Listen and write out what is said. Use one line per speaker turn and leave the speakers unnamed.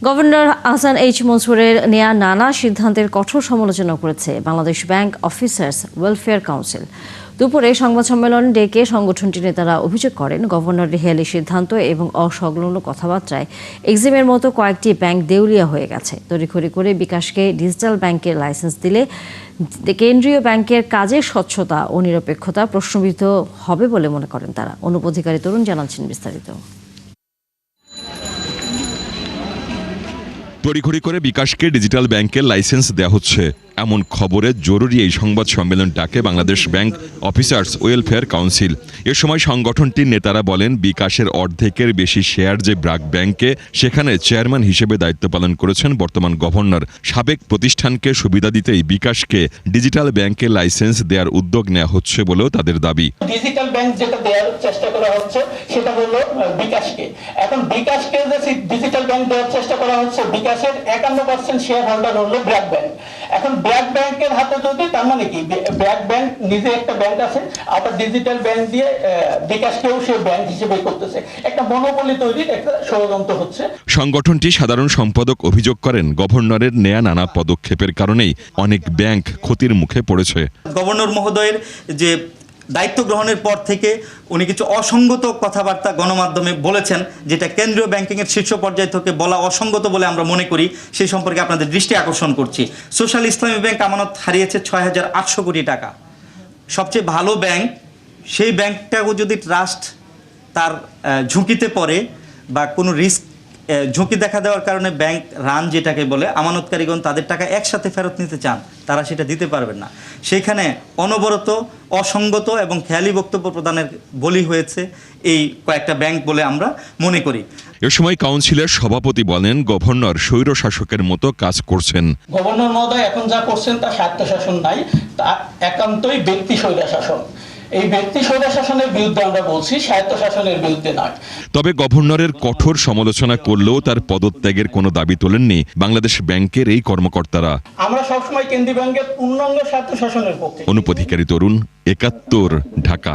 Governor Ahsan H মনসুরের নেয়া নানা সিদ্ধান্তের কঠোর সমালোচনা করেছে Bangladesh bank officers welfare council. দুপুরে সংবাদ সম্মেলন ডেকে সংগঠনটির নেতারা অভিযোগ করেন, গভর্নরের হেয়ালি সিদ্ধান্ত এবং অসংলগ্ন কথাবার্তায় এক্সিমের মতো কয়েকটি ব্যাংক দেউলিয়া হয়ে গেছে। তড়িঘড়ি করে বিকাশকে ডিজিটাল ব্যাংকের লাইসেন্স দিলে কেন্দ্রীয় ব্যাংকের কাজের স্বচ্ছতা ও নিরপেক্ষতা প্রশ্নবিদ্ধ হবে বলে মনে করেন তারা। অনুপ অধিকারী তরুণ জানাচ্ছেন বিস্তারিত।
তড়িঘড়ি করে বিকাশকে ডিজিটাল ব্যাংকের লাইসেন্স দেওয়া হচ্ছে, এমন খবরে জরুরি এই সংবাদ সম্মেলন ডাকে Bangladesh bank officers welfare council. এ সময় সংগঠনটির নেতারা বলেন, বিকাশের অর্ধেকের বেশি শেয়ার যে ব্র্যাক ব্যাংকে, সেখানে চেয়ারম্যান হিসেবে দায়িত্ব পালন করেছেন বর্তমান গভর্নর। সাবেক প্রতিষ্ঠানকে সুবিধা দিতেই বিকাশকে ডিজিটাল ব্যাংকের লাইসেন্স দেওয়ার উদ্যোগ নেওয়া হচ্ছে বলেও তাদের দাবি।
ডিজিটাল ব্যাংক যেটা দেওয়ার চেষ্টা করা হচ্ছে সেটা হলো বিকাশকে। এখন বিকাশকে যে ডিজিটাল ব্যাংক দেওয়ার চেষ্টা করা হচ্ছে, বিকাশের 51% শেয়ার হোল্ডার হলো ব্র্যাক ব্যাংক। এখন ব্র্যাক ব্যাংকের হাতে যদি, তার মানে কি ব্র্যাক ব্যাংক নিজে একটা ব্যাংক আছে, আবার ডিজিটাল ব্যাংক দিয়ে বিকাশকেও সে ব্যাংক হিসেবে করতেছে, একটা মনোপলি তৈরির একটা ষড়যন্ত্র হচ্ছে।
সংগঠনটি সাধারণ সম্পাদক অভিযোগ করেন, গভর্নরের নেয়া নানা পদক্ষেপের কারণেই অনেক ব্যাংক ক্ষতির মুখে পড়েছে।
গভর্নর মহোদয়ের যে দায়িত্ব গ্রহণের পর থেকে উনি কিছু অসঙ্গত কথাবার্তা গণমাধ্যমে বলেছেন, যেটা কেন্দ্রীয় ব্যাংকিংয়ের শীর্ষ পর্যায় থেকে বলা অসঙ্গত বলে আমরা মনে করি। সেই সম্পর্কে আপনাদের দৃষ্টি আকর্ষণ করছি। সোশ্যাল ইসলামী ব্যাংক আমানত হারিয়েছে ৬,৮০০ কোটি টাকা। সবচেয়ে ভালো ব্যাংক, সেই ব্যাংকটাও যদি ট্রাস্ট তার ঝুঁকিতে পড়ে বা কোনো রিস্ক ঝুঁকি দেখা দেওয়ার কারণে ব্যাংক রান যেটাকে বলে, আমানতকারীগণ তাদের টাকা একসাথে ফেরত নিতে চান, তারা সেটা দিতে পারবেন না। সেখানে অনবরত অসঙ্গত এবং খেয়ালি বক্তব্য প্রদানের বলি হয়েছে এই কয়েকটা ব্যাংক বলে আমরা মনে করি।
এ সময় কাউন্সিলের সভাপতি বলেন, গভর্নর স্বৈরশাসকের মতো কাজ করছেন।
গভর্নর মহোদয় এখন যা করছেন তা স্বায়ত্তশাসন নাই, তা একান্তই ব্যক্তি স্বৈরশাসন। এই ব্যক্তি স্বৈরশাসনের বিরুদ্ধে আমরা বলছি, স্বায়ত্তশাসনের বিরুদ্ধে নয়।
তবে গভর্নরের কঠোর সমালোচনা করলেও তার পদত্যাগের কোনো দাবি তোলেননি বাংলাদেশ ব্যাংকের এই কর্মকর্তারা।
আমরা সবসময় কেন্দ্রীয় ব্যাংকের পূর্ণাঙ্গ স্বায়ত্তশাসনের পক্ষে।
অনুপ অধিকারী তরুণ, ৭১, ঢাকা।